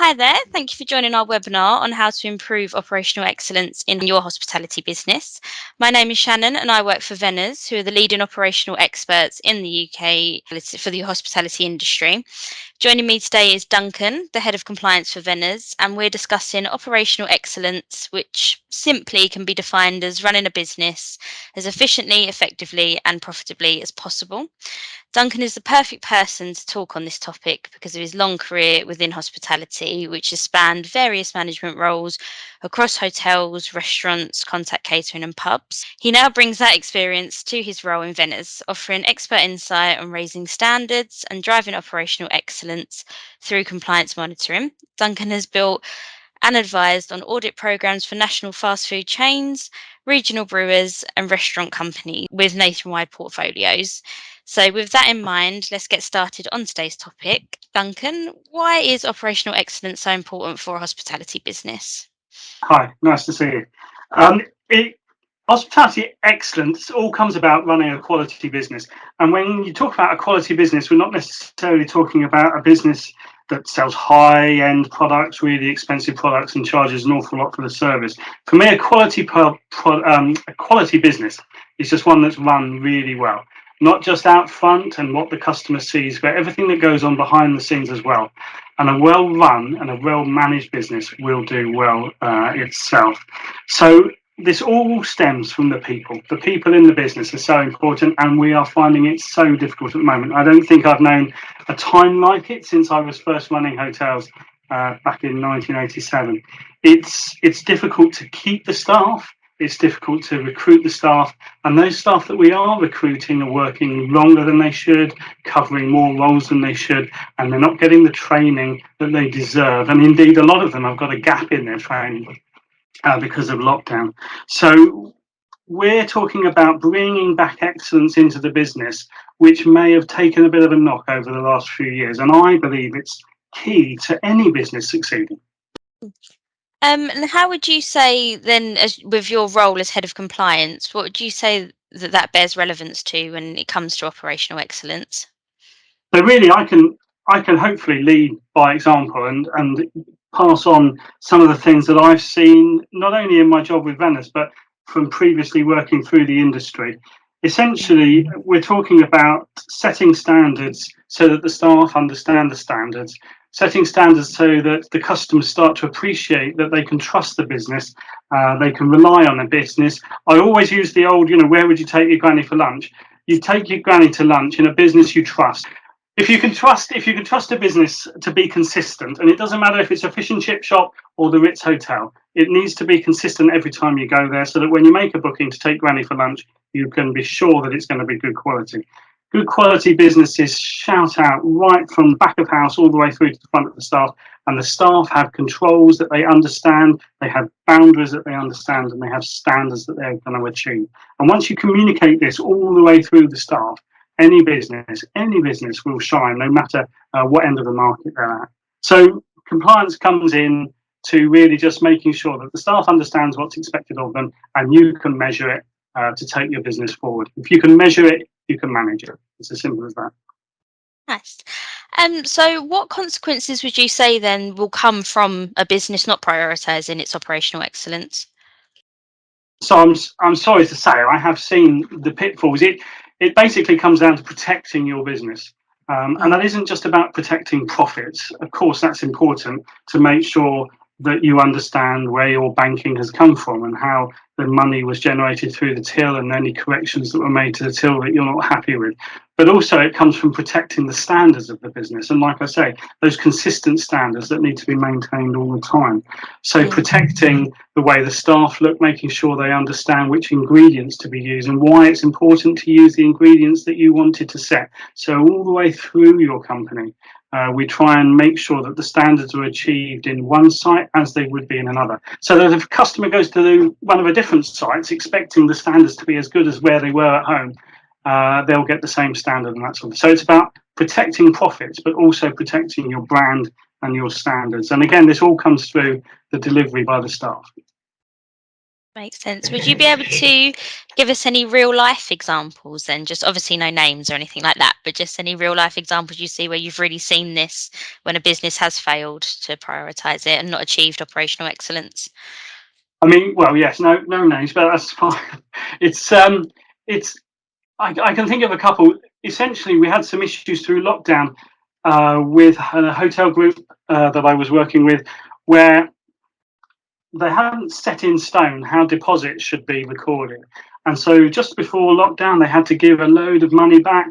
Hi there, thank you for joining our webinar on how to improve operational excellence in your hospitality business. My name is Shannon and I work for Venners, who are the leading operational experts in the UK for the hospitality industry. Joining me today is Duncan, the Head of Compliance for Venners, and we're discussing operational excellence, which simply can be defined as running a business as efficiently, effectively and profitably as possible. Duncan is the perfect person to talk on this topic because of his long career within hospitality, which has spanned various management roles across hotels, restaurants, contact catering, and pubs. He now brings that experience to his role in Venice, offering expert insight on raising standards and driving operational excellence through compliance monitoring. Duncan has built and advised on audit programs for national fast food chains, regional brewers, and restaurant companies with nationwide portfolios. So, with that in mind, let's get started on today's topic. Duncan, why is operational excellence so important for a hospitality business? Hi, nice to see you. Um, it, Hospitality excellence all comes about running a quality business. And when you talk about a quality business, we're not necessarily talking about a business that sells high-end products, really expensive products, and charges an awful lot for the service. For me, a quality business is just one that's run really well, not just out front and what the customer sees, but everything that goes on behind the scenes as well. And a well-run and a well-managed business will do well itself. So this all stems from the people. The people in the business are so important, and we are finding it so difficult at the moment. I don't think I've known a time like it since I was first running hotels back in 1987. It's difficult to keep the staff. It's difficult to recruit the staff, and those staff that we are recruiting are working longer than they should, covering more roles than they should, and they're not getting the training that they deserve. And indeed, a lot of them have got a gap in their training because of lockdown. So we're talking about bringing back excellence into the business, which may have taken a bit of a knock over the last few years. And I believe it's key to any business succeeding. And how would you say then, as with your role as head of compliance, what would you say that bears relevance to when it comes to operational excellence? So really, I can hopefully lead by example and pass on some of the things that I've seen, not only in my job with Venice, but from previously working through the industry. Essentially, we're talking about setting standards so that the staff understand the standards, setting standards so that the customers start to appreciate that they can trust the business, they can rely on the business. I always use the old, where would you take your granny for lunch? You take your granny to lunch in a business you trust. If you can trust a business to be consistent, and it doesn't matter if it's a fish and chip shop or the Ritz Hotel, it needs to be consistent every time you go there, so that when you make a booking to take granny for lunch, you can be sure that it's going to be good quality. Good quality businesses shout out right from the back of house all the way through to the front of the staff, and the staff have controls that they understand, they have boundaries that they understand, and they have standards that they're going to achieve. And once you communicate this all the way through the staff, any business will shine, no matter what end of the market they're at. So compliance comes in to really just making sure that the staff understands what's expected of them, and you can measure it to take your business forward. If you can measure it, you can manage it. It's as simple as that. Nice. So what consequences would you say then will come from a business not prioritising its operational excellence? So I'm sorry to say, I have seen the pitfalls. It basically comes down to protecting your business. And that isn't just about protecting profits. Of course, that's important to make sure that you understand where your banking has come from and how the money was generated through the till, and any corrections that were made to the till that you're not happy with. But also it comes from protecting the standards of the business. And like I say, those consistent standards that need to be maintained all the time. So protecting the way the staff look, making sure they understand which ingredients to be used and why it's important to use the ingredients that you wanted to set. So all the way through your company, we try and make sure that the standards are achieved in one site as they would be in another. So that if a customer goes to one of a different sites expecting the standards to be as good as where they were at home, they'll get the same standard and that sort of. So it's about protecting profits, but also protecting your brand and your standards. And again, this all comes through the delivery by the staff. Makes sense. Would you be able to give us any real life examples then? Just obviously no names or anything like that, but just any real life examples you see where you've really seen this when a business has failed to prioritize it and not achieved operational excellence? I mean, well, yes, no names, but that's fine. It's it's I can think of a couple. Essentially, we had some issues through lockdown with a hotel group that I was working with, where they hadn't set in stone how deposits should be recorded. And so just before lockdown, they had to give a load of money back,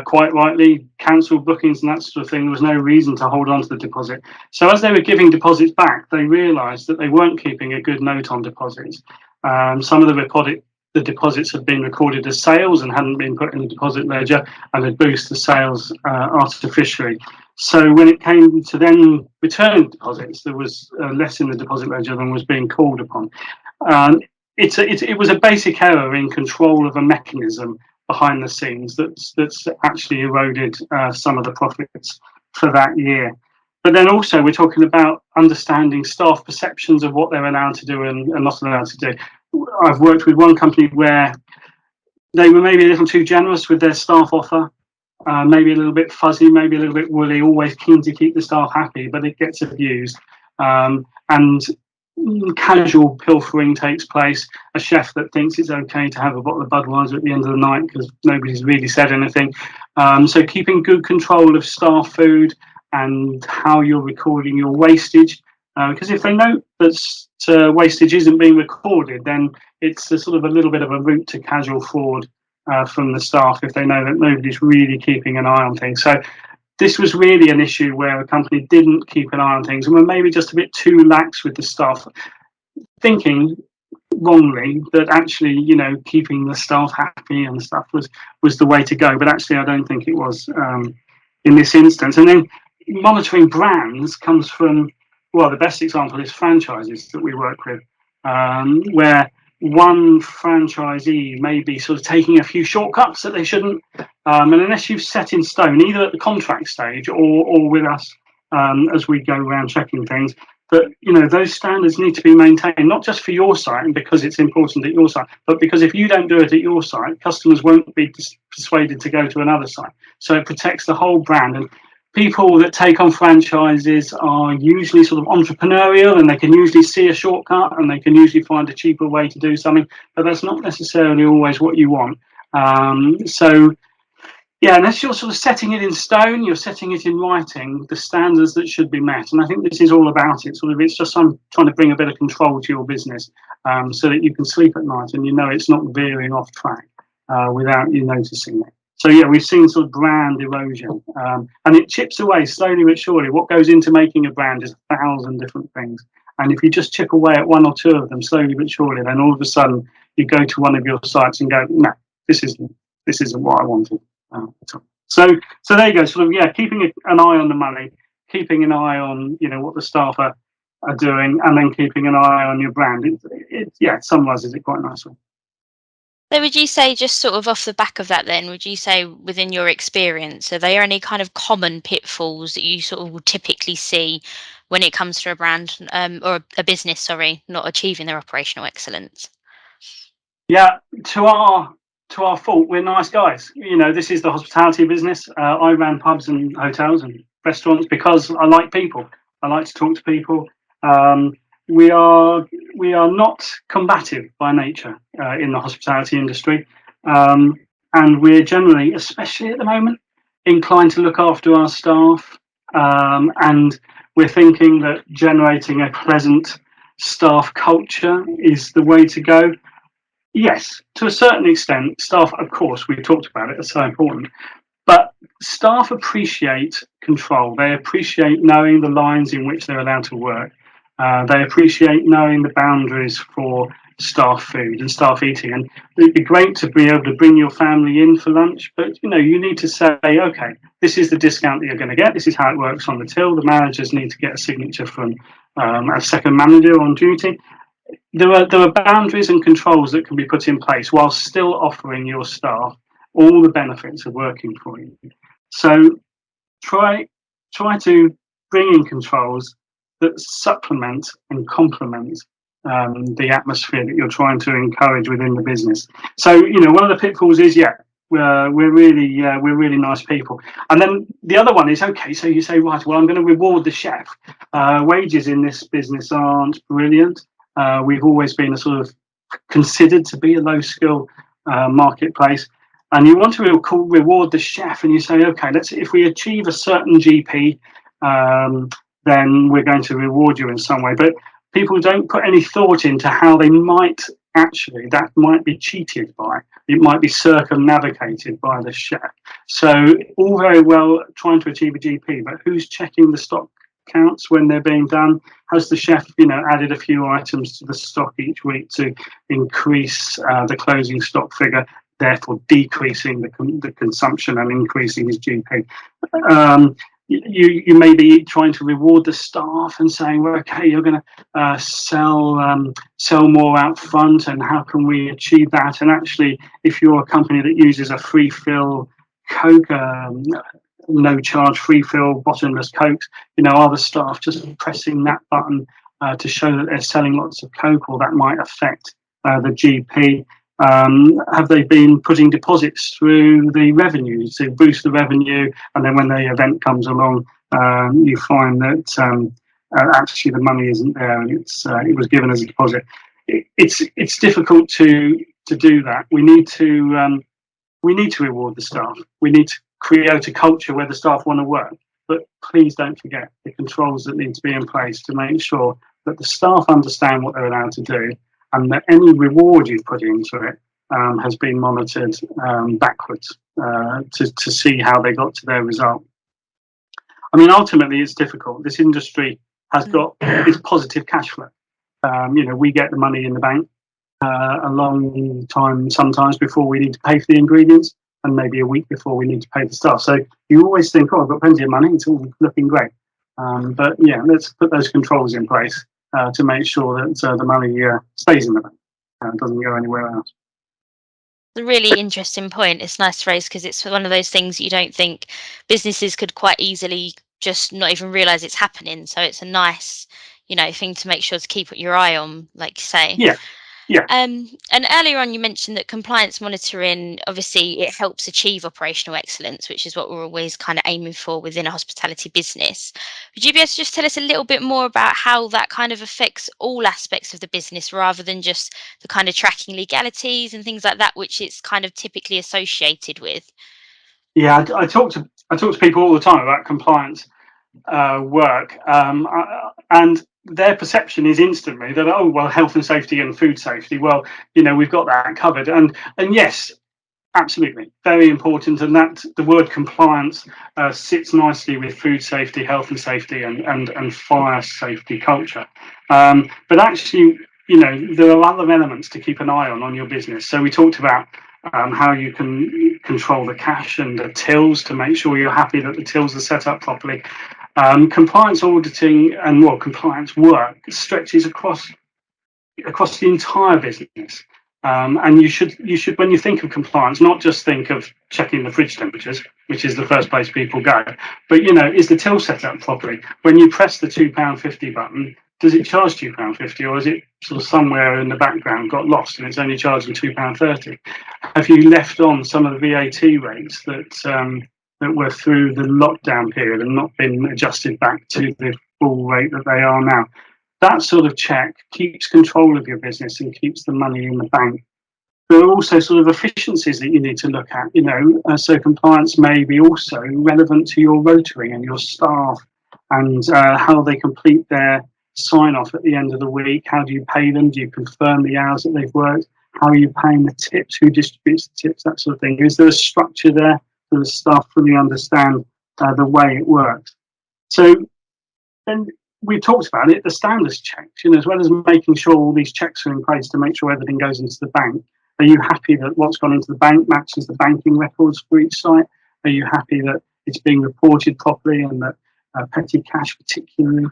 quite rightly, cancel bookings and that sort of thing. There was no reason to hold on to the deposit. So as they were giving deposits back, they realised that they weren't keeping a good note on deposits. Some of the deposits had been recorded as sales and hadn't been put in the deposit ledger, and had boosted the sales artificially. So when it came to then returning deposits, there was less in the deposit ledger than was being called upon. Um, it was a basic error in control of a mechanism behind the scenes that's actually eroded some of the profits for that year. But then also we're talking about understanding staff perceptions of what they're allowed to do and not allowed to do. I've worked with one company where they were maybe a little too generous with their staff offer, maybe a little bit fuzzy, maybe a little bit woolly, always keen to keep the staff happy, but it gets abused. And casual pilfering takes place. A chef that thinks it's okay to have a bottle of Budweiser at the end of the night because nobody's really said anything. So keeping good control of staff food and how you're recording your wastage. Because if they know that wastage isn't being recorded, then it's a sort of a little bit of a route to casual fraud from the staff if they know that nobody's really keeping an eye on things. So this was really an issue where a company didn't keep an eye on things and were maybe just a bit too lax with the staff, thinking wrongly that actually, keeping the staff happy and stuff was the way to go. But actually, I don't think it was in this instance. And then monitoring brands comes from, well, the best example is franchises that we work with, where one franchisee may be sort of taking a few shortcuts that they shouldn't, and unless you've set in stone, either at the contract stage or with us as we go around checking things, that those standards need to be maintained, not just for your site and because it's important at your site, but because if you don't do it at your site, customers won't be persuaded to go to another site. So it protects the whole brand. And people that take on franchises are usually sort of entrepreneurial, and they can usually see a shortcut and they can usually find a cheaper way to do something, but that's not necessarily always what you want. So yeah, unless you're sort of setting it in stone, you're setting it in writing, the standards that should be met. And I think this is all about it. It's just I'm trying to bring a bit of control to your business, so that you can sleep at night and it's not veering off track without you noticing it. So yeah, we've seen sort of brand erosion, and it chips away slowly but surely. What goes into making a brand is 1,000 different things, and if you just chip away at one or two of them slowly but surely, then all of a sudden you go to one of your sites and go, no, this isn't what I wanted. So there you go. Sort of, yeah, keeping an eye on the money, keeping an eye on what the staff are doing, and then keeping an eye on your brand. It summarizes it quite nicely. So would you say, just sort of off the back of that then, would you say within your experience, are there any kind of common pitfalls that you sort of will typically see when it comes to a brand or a business, sorry, not achieving their operational excellence? Yeah, to our fault, we're nice guys. This is the hospitality business. I ran pubs and hotels and restaurants because I like people. I like to talk to people. We are not combative by nature in the hospitality industry, and we're generally, especially at the moment, inclined to look after our staff. And we're thinking that generating a pleasant staff culture is the way to go. Yes, to a certain extent, staff, of course, we've talked about it, it's so important. But staff appreciate control. They appreciate knowing the lines in which they're allowed to work. They appreciate knowing the boundaries for staff food and staff eating. And it'd be great to be able to bring your family in for lunch, but you need to say, okay, this is the discount that you're going to get. This is how it works on the till. The managers need to get a signature from a second manager on duty. There are boundaries and controls that can be put in place while still offering your staff all the benefits of working for you. So try to bring in controls that supplement and complement the atmosphere that you're trying to encourage within the business. So, one of the pitfalls is, we're really nice people. And then the other one is, okay, so you say, right, well, I'm going to reward the chef. Wages in this business aren't brilliant. We've always been a sort of considered to be a low skill marketplace. And you want to reward the chef, and you say, okay, if we achieve a certain GP, then we're going to reward you in some way. But people don't put any thought into how they might that might be cheated by. It might be circumnavigated by the chef. So all very well trying to achieve a GP, but who's checking the stock counts when they're being done? Has the chef, added a few items to the stock each week to increase the closing stock figure, therefore decreasing the consumption and increasing his GP? You may be trying to reward the staff and saying, well, okay, you're going to sell more out front, and how can we achieve that? And actually, if you're a company that uses a free fill Coke, no charge free fill bottomless Coke, are the staff just pressing that button to show that they're selling lots of Coke, or that might affect the GP? Have they been putting deposits through the revenue to boost the revenue, and then when the event comes along, you find that actually the money isn't there, and it was given as a deposit? It's difficult to do that. We need to reward the staff. We need to create a culture where the staff want to work. But please don't forget the controls that need to be in place to make sure that the staff understand what they're allowed to do, and that any reward you put into it has been monitored backwards to see how they got to their result. I mean, ultimately, it's difficult. This industry has got its positive cash flow. We get the money in the bank a long time sometimes before we need to pay for the ingredients, and maybe a week before we need to pay the staff. So you always think, oh, I've got plenty of money, it's all looking great. But yeah, let's put those controls in place to make sure that the money stays in the bank and doesn't go anywhere else. A really interesting point. It's nice to raise because it's one of those things you don't think businesses could quite easily just not even realize it's happening. So it's a nice, thing to make sure to keep your eye on, like you say. Yeah. And earlier on, you mentioned that compliance monitoring, obviously, it helps achieve operational excellence, which is what we're always kind of aiming for within a hospitality business. Would you be able to just tell us a little bit more about how that kind of affects all aspects of the business, rather than just the kind of tracking legalities and things like that, which it's kind of typically associated with? Yeah, I talk to people all the time about compliance work, and their perception is instantly that, oh well, health and safety and food safety, well, we've got that covered, and yes, absolutely, very important, and that the word compliance sits nicely with food safety, health and safety, and fire safety culture. But actually, there are other elements to keep an eye on your business. So we talked about how you can control the cash and the tills to make sure you're happy that the tills are set up properly. Compliance auditing and compliance work stretches across the entire business. And you should, when you think of compliance, not just think of checking the fridge temperatures, which is the first place people go, but is the till set up properly? When you press the £2.50 button, does it charge £2.50, or is it sort of somewhere in the background got lost and it's only charging £2.30? Have you left on some of the VAT rates that were through the lockdown period and not been adjusted back to the full rate that they are now? That sort of check keeps control of your business and keeps the money in the bank. There are also sort of efficiencies that you need to look at, so compliance may be also relevant to your rotoring and your staff, and how they complete their sign off at the end of the week. How do you pay them? Do you confirm the hours that they've worked? How are you paying the tips? Who distributes the tips? That sort of thing. Is there a structure there so the staff fully understand the way it works? So then we talked about it, the standards checks, as well as making sure all these checks are in place to make sure everything goes into the bank. Are you happy that what's gone into the bank matches the banking records for each site? Are you happy that it's being reported properly, and that petty cash particularly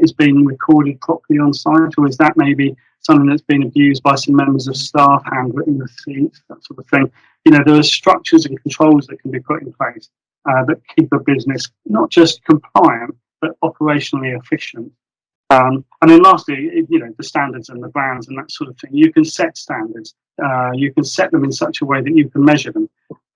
is being recorded properly on site? Or is that maybe something that's been abused by some members of staff, handwritten receipts, that sort of thing? There are structures and controls that can be put in place that keep a business not just compliant, but operationally efficient. And then lastly, the standards and the brands and that sort of thing. You can set standards. You can set them in such a way that you can measure them.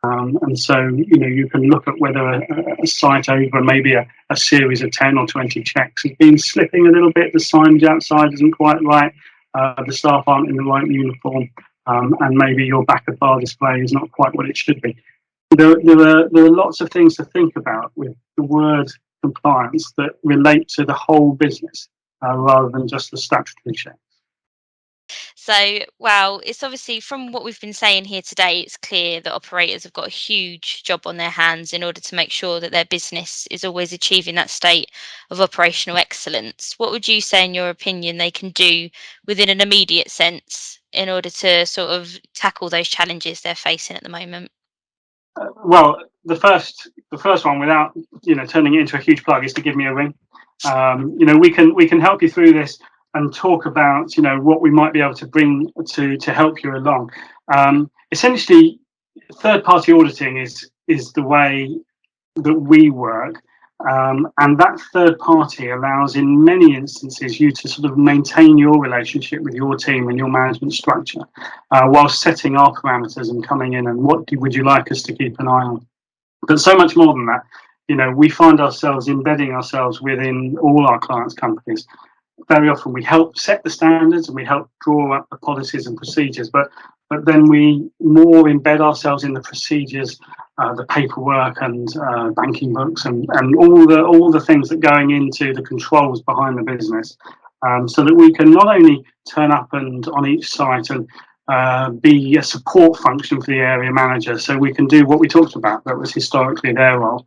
And so, you can look at whether a site over maybe a series of 10 or 20 checks has been slipping a little bit. The signage outside isn't quite right. The staff aren't in the right uniform. And maybe your back of bar display is not quite what it should be. There are lots of things to think about with the word compliance that relate to the whole business rather than just the statutory check. So, wow, it's obviously from what we've been saying here today, it's clear that operators have got a huge job on their hands in order to make sure that their business is always achieving that state of operational excellence. What would you say, in your opinion, they can do within an immediate sense in order to sort of tackle those challenges they're facing at the moment? Well, the first one, without turning it into a huge plug, is to give me a ring. We can help you through this and talk about what we might be able to bring to help you along. Essentially, third party auditing is the way that we work. And that third party allows, in many instances, you to sort of maintain your relationship with your team and your management structure, while setting our parameters and coming in and would you like us to keep an eye on. But so much more than that, we find ourselves embedding ourselves within all our clients' companies. Very often we help set the standards and we help draw up the policies and procedures, but then we more embed ourselves in the procedures, the paperwork and banking books and all the things that going into the controls behind the business, so that we can not only turn up and on each site and be a support function for the area manager, so we can do what we talked about that was historically their role.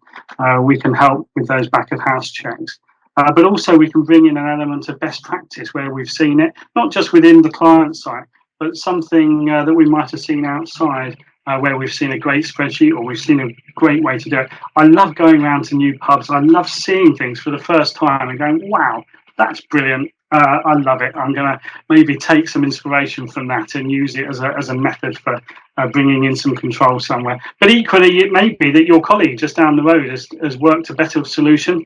We can help with those back of house checks. But also we can bring in an element of best practice where we've seen it, not just within the client site, but something that we might have seen outside, where we've seen a great spreadsheet or we've seen a great way to do it. I love going around to new pubs. I love seeing things for the first time and going, wow, that's brilliant. I love it. I'm going to maybe take some inspiration from that and use it as a method for bringing in some control somewhere. But equally, it may be that your colleague just down the road has worked a better solution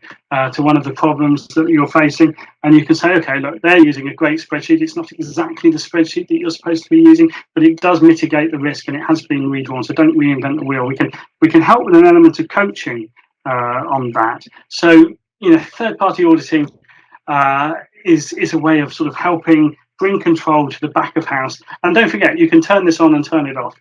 to one of the problems that you're facing. And you can say, okay, look, they're using a great spreadsheet. It's not exactly the spreadsheet that you're supposed to be using, but it does mitigate the risk and it has been redrawn. So don't reinvent the wheel. We can help with an element of coaching on that. So, third-party auditing is a way of sort of helping bring control to the back of house. And don't forget, you can turn this on and turn it off.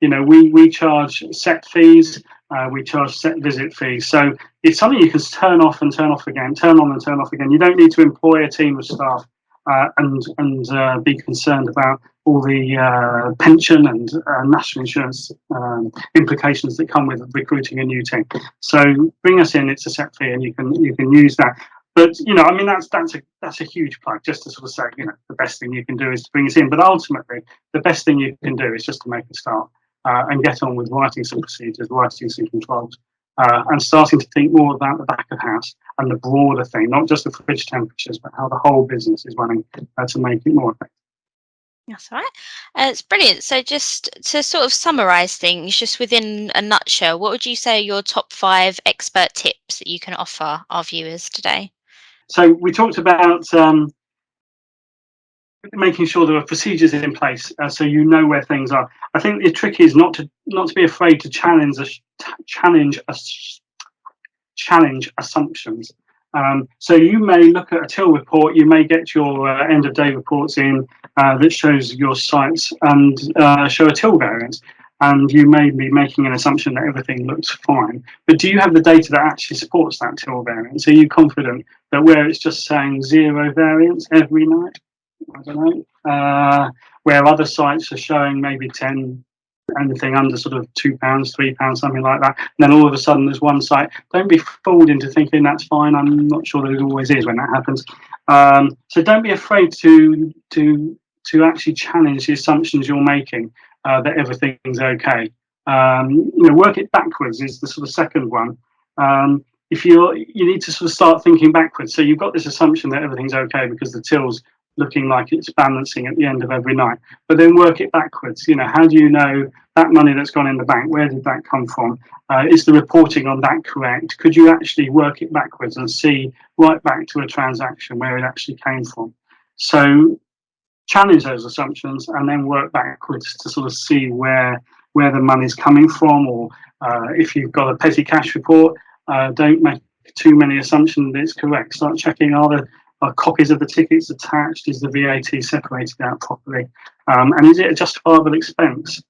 We charge set fees, we charge set visit fees. So it's something you can turn off and turn off again, turn on and turn off again. You don't need to employ a team of staff and be concerned about all the pension and national insurance implications that come with recruiting a new team. So bring us in; it's a set fee, and you can use that. But that's a huge plug, just to sort of say, the best thing you can do is to bring us in. But ultimately, the best thing you can do is just to make a start and get on with writing some procedures, writing some controls, and starting to think more about the back of house and the broader thing, not just the fridge temperatures, but how the whole business is running to make it more effective. That's all right. It's brilliant. So, just to sort of summarize things, just within a nutshell, what would you say are your top 5 expert tips that you can offer our viewers today? So we talked about making sure there are procedures in place, so you know where things are. I think the trick is not to be afraid to challenge assumptions. So you may look at a till report, you may get your end of day reports in that shows your sites and show a till variance. And you may be making an assumption that everything looks fine. But do you have the data that actually supports that till variance? Are you confident that where it's just saying 0 variance every night, I don't know, where other sites are showing maybe 10, anything under sort of £2, £3, something like that, and then all of a sudden there's one site, don't be fooled into thinking that's fine. I'm not sure that it always is when that happens. So don't be afraid to actually challenge the assumptions you're making, that everything's okay. Work it backwards is the sort of second one. If you need to sort of start thinking backwards. So you've got this assumption that everything's okay because the till's looking like it's balancing at the end of every night, but then work it backwards. How do you know that money that's gone in the bank, where did that come from? Is the reporting on that correct? Could you actually work it backwards and see right back to a transaction where it actually came from? So challenge those assumptions and then work backwards to sort of see where the money's coming from, or if you've got a petty cash report, don't make too many assumptions that it's correct. Start checking, are copies of the tickets attached? Is the VAT separated out properly? And is it a justifiable expense?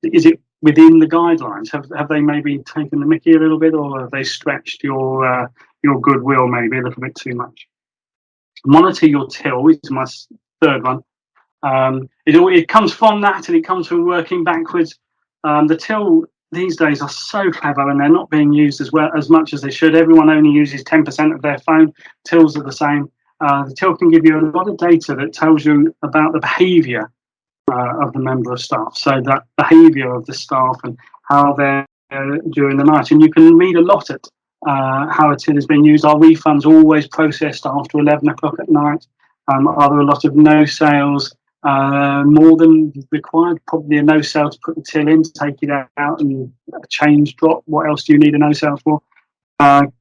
Is it within the guidelines? Have they maybe taken the mickey a little bit, or have they stretched your goodwill maybe a little bit too much? Monitor your till is my third one. It comes from that, and it comes from working backwards. The till these days are so clever, and they're not being used as much as they should. Everyone only uses 10% of their phone. Tills are the same. The till can give you a lot of data that tells you about the behaviour of the member of staff. So that behaviour of the staff and how they're during the night, and you can read a lot at how a till is being used. Are refunds always processed after 11 o'clock at night? Are there a lot of no sales? More than required, probably a no sale to put the till in, to take it out, and a change drop. What else do you need a no sale for?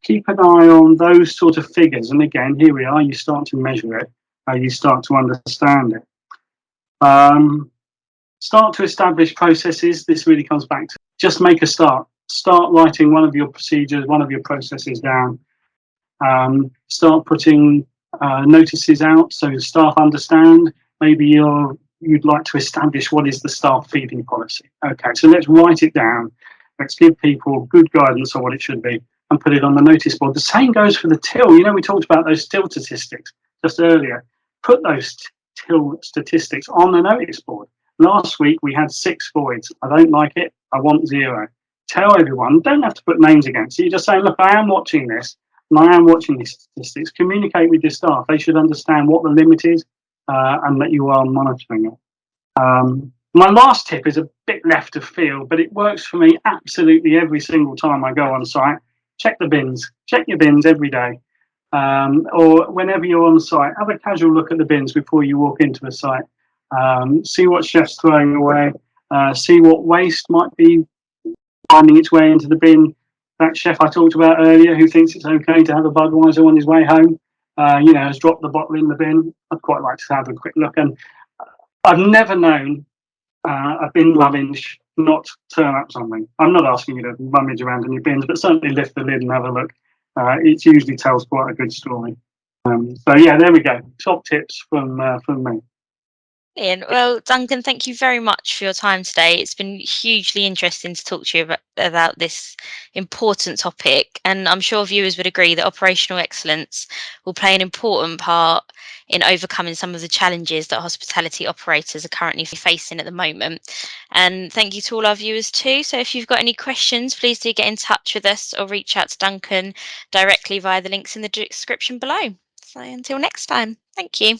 Keep an eye on those sort of figures, and again, here we are. You start to measure it. You start to understand it. Start to establish processes. This really comes back to just make a start. Start writing one of your procedures, one of your processes down. Start putting notices out so staff understand. Maybe you'd like to establish what is the staff feeding policy. Okay, so let's write it down. Let's give people good guidance on what it should be and put it on the notice board. The same goes for the till. You know, we talked about those till statistics just earlier. Put those till statistics on the notice board. Last week we had 6 voids. I don't like it. I want 0. Tell everyone. Don't have to put names against it. You just say, look, I am watching this, and I am watching these statistics. Communicate with your staff. They should understand what the limit is, and that you are monitoring it. My last tip is a bit left of field, but it works for me absolutely every single time I go on site. Check the bins. Check your bins every day. Or whenever you're on site, have a casual look at the bins before you walk into a site. See what chef's throwing away. See what waste might be finding its way into the bin. That chef I talked about earlier, who thinks it's okay to have a Budweiser on his way home, has dropped the bottle in the bin. I'd quite like to have a quick look. And I've never known a bin rummage not turn up something. I'm not asking you to rummage around in your bins, but certainly lift the lid and have a look. It usually tells quite a good story. So yeah, there we go. Top tips from me. Brilliant. Well, Duncan, thank you very much for your time today. It's been hugely interesting to talk to you about this important topic, and I'm sure viewers would agree that operational excellence will play an important part in overcoming some of the challenges that hospitality operators are currently facing at the moment. And thank you to all our viewers too. So if you've got any questions, please do get in touch with us or reach out to Duncan directly via the links in the description below. So until next time, thank you.